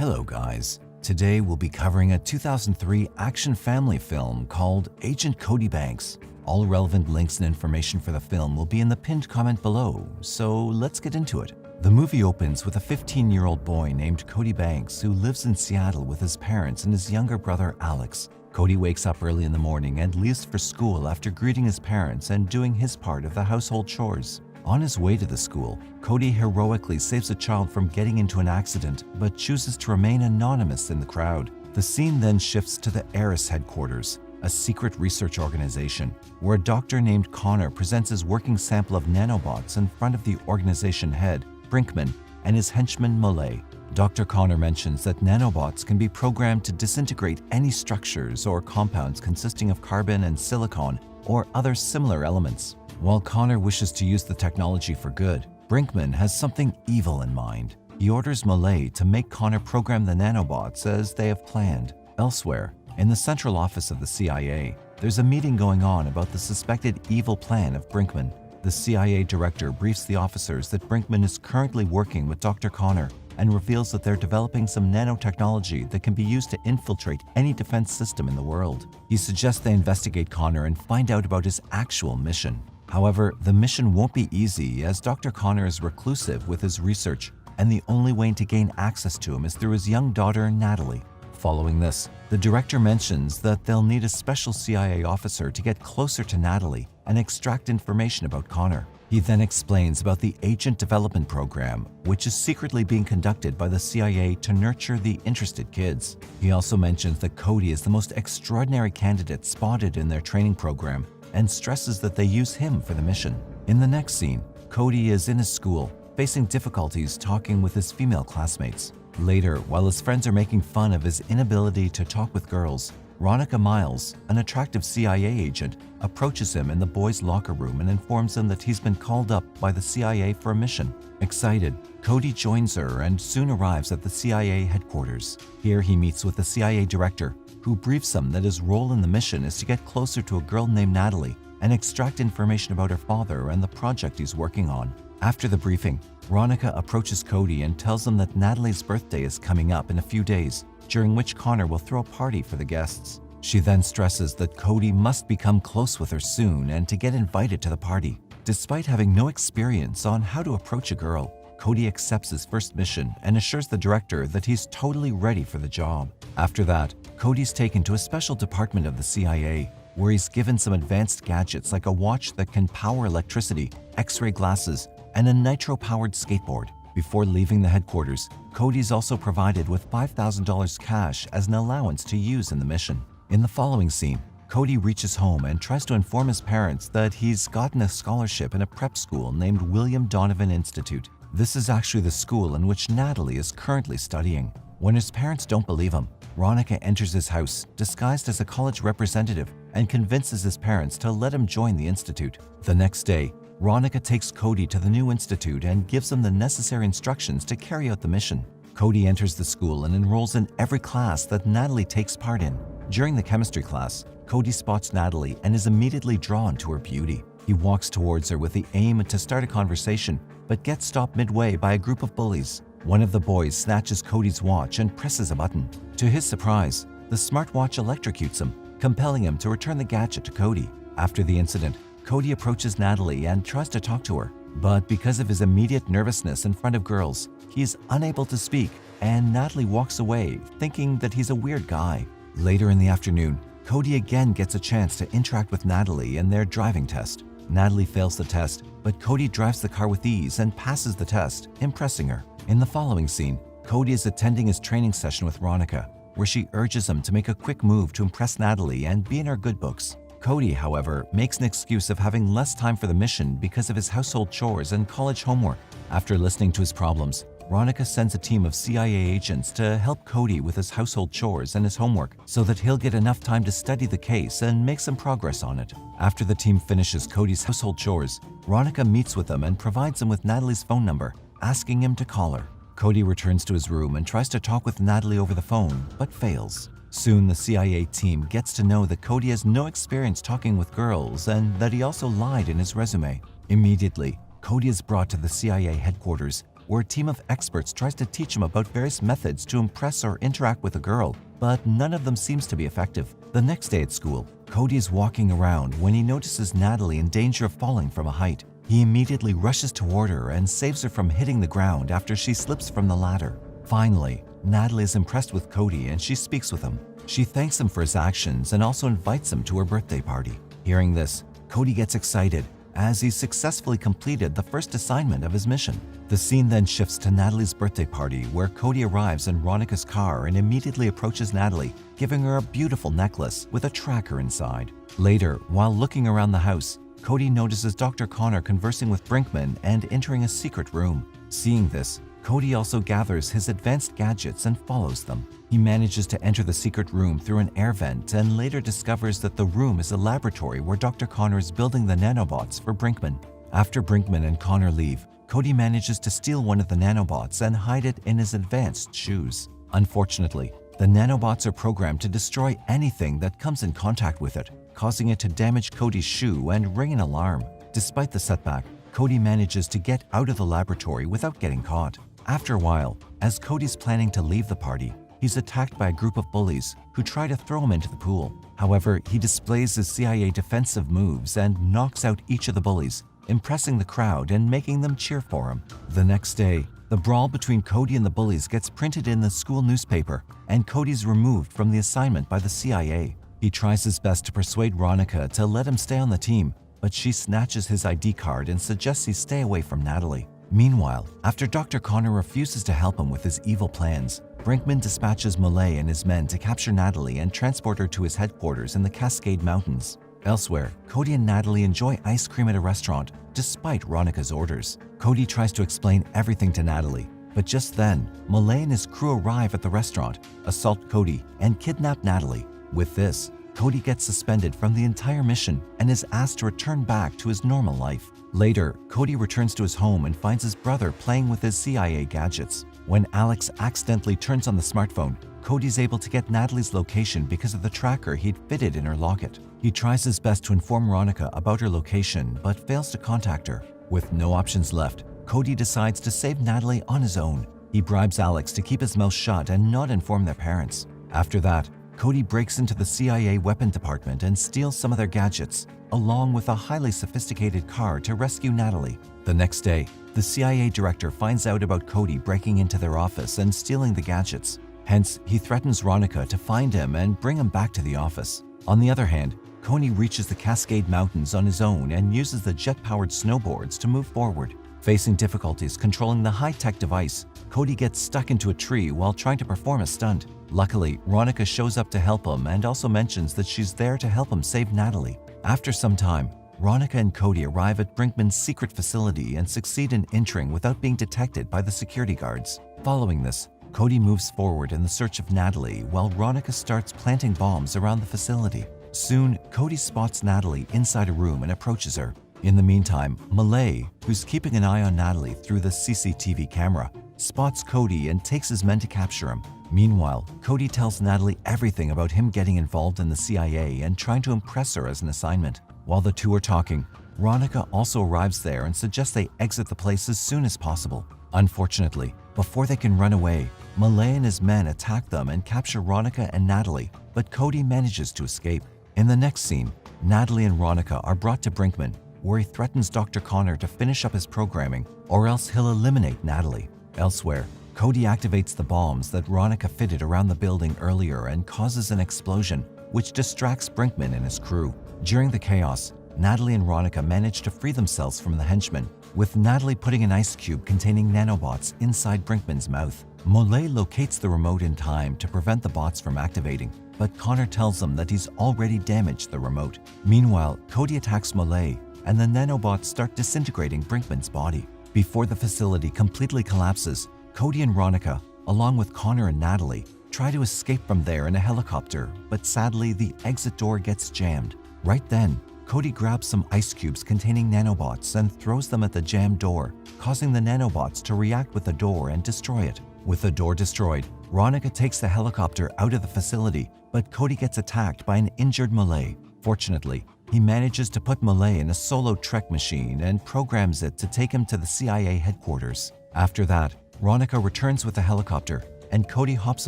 Hello guys, today we'll be covering a 2003 action family film called Agent Cody Banks. All relevant links and information for the film will be in the pinned comment below, so let's get into it. The movie opens with a 15-year-old boy named Cody Banks who lives in Seattle with his parents and his younger brother Alex. Cody wakes up early in the morning and leaves for school after greeting his parents and doing his part of the household chores. On his way to the school, Cody heroically saves a child from getting into an accident but chooses to remain anonymous in the crowd. The scene then shifts to the Eris headquarters, a secret research organization, where a doctor named Connor presents his working sample of nanobots in front of the organization head, Brinkman, and his henchman Molay. Dr. Connor mentions that nanobots can be programmed to disintegrate any structures or compounds consisting of carbon and silicon or other similar elements. While Connor wishes to use the technology for good, Brinkman has something evil in mind. He orders Molay to make Connor program the nanobots as they have planned. Elsewhere, in the central office of the CIA, there's a meeting going on about the suspected evil plan of Brinkman. The CIA director briefs the officers that Brinkman is currently working with Dr. Connor and reveals that they're developing some nanotechnology that can be used to infiltrate any defense system in the world. He suggests they investigate Connor and find out about his actual mission. However, the mission won't be easy as Dr. Connor is reclusive with his research, and the only way to gain access to him is through his young daughter, Natalie. Following this, the director mentions that they'll need a special CIA officer to get closer to Natalie and extract information about Connor. He then explains about the Agent Development Program, which is secretly being conducted by the CIA to nurture the interested kids. He also mentions that Cody is the most extraordinary candidate spotted in their training program and stresses that they use him for the mission. In the next scene, Cody is in his school, facing difficulties talking with his female classmates. Later, while his friends are making fun of his inability to talk with girls, Ronica Miles, an attractive CIA agent, approaches him in the boys' locker room and informs him that he's been called up by the CIA for a mission. Excited, Cody joins her and soon arrives at the CIA headquarters. Here he meets with the CIA director, who briefs him that his role in the mission is to get closer to a girl named Natalie and extract information about her father and the project he's working on. After the briefing, Ronica approaches Cody and tells him that Natalie's birthday is coming up in a few days, during which Connor will throw a party for the guests. She then stresses that Cody must become close with her soon and to get invited to the party. Despite having no experience on how to approach a girl, Cody accepts his first mission and assures the director that he's totally ready for the job. After that, Cody's taken to a special department of the CIA, where he's given some advanced gadgets like a watch that can power electricity, X-ray glasses, and a nitro-powered skateboard. Before leaving the headquarters, Cody's also provided with $5,000 cash as an allowance to use in the mission. In the following scene, Cody reaches home and tries to inform his parents that he's gotten a scholarship in a prep school named William Donovan Institute. This is actually the school in which Natalie is currently studying. When his parents don't believe him, Ronica enters his house disguised as a college representative and convinces his parents to let him join the institute. The next day, Ronica takes Cody to the new institute and gives him the necessary instructions to carry out the mission. Cody enters the school and enrolls in every class that Natalie takes part in. During the chemistry class, Cody spots Natalie and is immediately drawn to her beauty. He walks towards her with the aim to start a conversation, but gets stopped midway by a group of bullies. One of the boys snatches Cody's watch and presses a button. To his surprise, the smartwatch electrocutes him, compelling him to return the gadget to Cody. After the incident, Cody approaches Natalie and tries to talk to her, but because of his immediate nervousness in front of girls, he is unable to speak, and Natalie walks away, thinking that he's a weird guy. Later in the afternoon, Cody again gets a chance to interact with Natalie in their driving test. Natalie fails the test, but Cody drives the car with ease and passes the test, impressing her. In the following scene, Cody is attending his training session with Ronica, where she urges him to make a quick move to impress Natalie and be in her good books. Cody, however, makes an excuse of having less time for the mission because of his household chores and college homework. After listening to his problems, Ronica sends a team of CIA agents to help Cody with his household chores and his homework so that he'll get enough time to study the case and make some progress on it. After the team finishes Cody's household chores, Ronica meets with him and provides him with Natalie's phone number, asking him to call her. Cody returns to his room and tries to talk with Natalie over the phone, but fails. Soon, the CIA team gets to know that Cody has no experience talking with girls and that he also lied in his resume. Immediately, Cody is brought to the CIA headquarters, where a team of experts tries to teach him about various methods to impress or interact with a girl, but none of them seems to be effective. The next day at school, Cody is walking around when he notices Natalie in danger of falling from a height. He immediately rushes toward her and saves her from hitting the ground after she slips from the ladder. Finally, Natalie is impressed with Cody and she speaks with him. She thanks him for his actions and also invites him to her birthday party. Hearing this, Cody gets excited as he successfully completed the first assignment of his mission. The scene then shifts to Natalie's birthday party, where Cody arrives in Veronica's car and immediately approaches Natalie, giving her a beautiful necklace with a tracker inside. Later, while looking around the house, Cody notices Dr. Connor conversing with Brinkman and entering a secret room. Seeing this, Cody also gathers his advanced gadgets and follows them. He manages to enter the secret room through an air vent and later discovers that the room is a laboratory where Dr. Connor is building the nanobots for Brinkman. After Brinkman and Connor leave, Cody manages to steal one of the nanobots and hide it in his advanced shoes. Unfortunately, the nanobots are programmed to destroy anything that comes in contact with it, causing it to damage Cody's shoe and ring an alarm. Despite the setback, Cody manages to get out of the laboratory without getting caught. After a while, as Cody's planning to leave the party, he's attacked by a group of bullies who try to throw him into the pool. However, he displays his CIA defensive moves and knocks out each of the bullies, impressing the crowd and making them cheer for him. The next day, the brawl between Cody and the bullies gets printed in the school newspaper, and Cody's removed from the assignment by the CIA. He tries his best to persuade Veronica to let him stay on the team, but she snatches his ID card and suggests he stay away from Natalie. Meanwhile, after Dr. Connor refuses to help him with his evil plans, Brinkman dispatches Malay and his men to capture Natalie and transport her to his headquarters in the Cascade Mountains. Elsewhere, Cody and Natalie enjoy ice cream at a restaurant, despite Veronica's orders. Cody tries to explain everything to Natalie, but just then, Malay and his crew arrive at the restaurant, assault Cody, and kidnap Natalie. With this, Cody gets suspended from the entire mission and is asked to return back to his normal life. Later, Cody returns to his home and finds his brother playing with his CIA gadgets. When Alex accidentally turns on the smartphone, Cody's able to get Natalie's location because of the tracker he'd fitted in her locket. He tries his best to inform Veronica about her location, but fails to contact her. With no options left, Cody decides to save Natalie on his own. He bribes Alex to keep his mouth shut and not inform their parents. After that, Cody breaks into the CIA weapon department and steals some of their gadgets, along with a highly sophisticated car to rescue Natalie. The next day, the CIA director finds out about Cody breaking into their office and stealing the gadgets. Hence, he threatens Veronica to find him and bring him back to the office. On the other hand, Cody reaches the Cascade Mountains on his own and uses the jet-powered snowboards to move forward. Facing difficulties controlling the high-tech device, Cody gets stuck into a tree while trying to perform a stunt. Luckily, Veronica shows up to help him and also mentions that she's there to help him save Natalie. After some time, Veronica and Cody arrive at Brinkman's secret facility and succeed in entering without being detected by the security guards. Following this, Cody moves forward in the search of Natalie while Veronica starts planting bombs around the facility. Soon, Cody spots Natalie inside a room and approaches her. In the meantime, Malay, who's keeping an eye on Natalie through the CCTV camera, spots Cody and takes his men to capture him. Meanwhile, Cody tells Natalie everything about him getting involved in the CIA and trying to impress her as an assignment. While the two are talking, Veronica also arrives there and suggests they exit the place as soon as possible. Unfortunately, before they can run away, Malay and his men attack them and capture Veronica and Natalie, but Cody manages to escape. In the next scene, Natalie and Veronica are brought to Brinkman, where he threatens Dr. Connor to finish up his programming or else he'll eliminate Natalie. Elsewhere, Cody activates the bombs that Veronica fitted around the building earlier and causes an explosion, which distracts Brinkman and his crew. During the chaos, Natalie and Veronica manage to free themselves from the henchmen, with Natalie putting an ice cube containing nanobots inside Brinkman's mouth. Molay locates the remote in time to prevent the bots from activating, but Connor tells them that he's already damaged the remote. Meanwhile, Cody attacks Molay, and the nanobots start disintegrating Brinkman's body. Before the facility completely collapses, Cody and Veronica, along with Connor and Natalie, try to escape from there in a helicopter, but sadly the exit door gets jammed. Right then, Cody grabs some ice cubes containing nanobots and throws them at the jammed door, causing the nanobots to react with the door and destroy it. With the door destroyed, Veronica takes the helicopter out of the facility, but Cody gets attacked by an injured Malay. Fortunately, he manages to put Malay in a solo trek machine and programs it to take him to the CIA headquarters. After that, Veronica returns with a helicopter, and Cody hops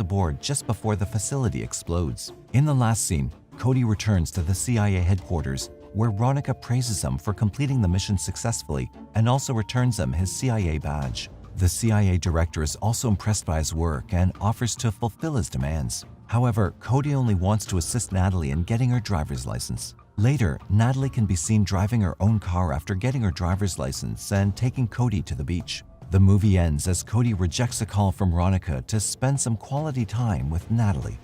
aboard just before the facility explodes. In the last scene, Cody returns to the CIA headquarters, where Veronica praises him for completing the mission successfully and also returns him his CIA badge. The CIA director is also impressed by his work and offers to fulfill his demands. However, Cody only wants to assist Natalie in getting her driver's license. Later, Natalie can be seen driving her own car after getting her driver's license and taking Cody to the beach. The movie ends as Cody rejects a call from Veronica to spend some quality time with Natalie.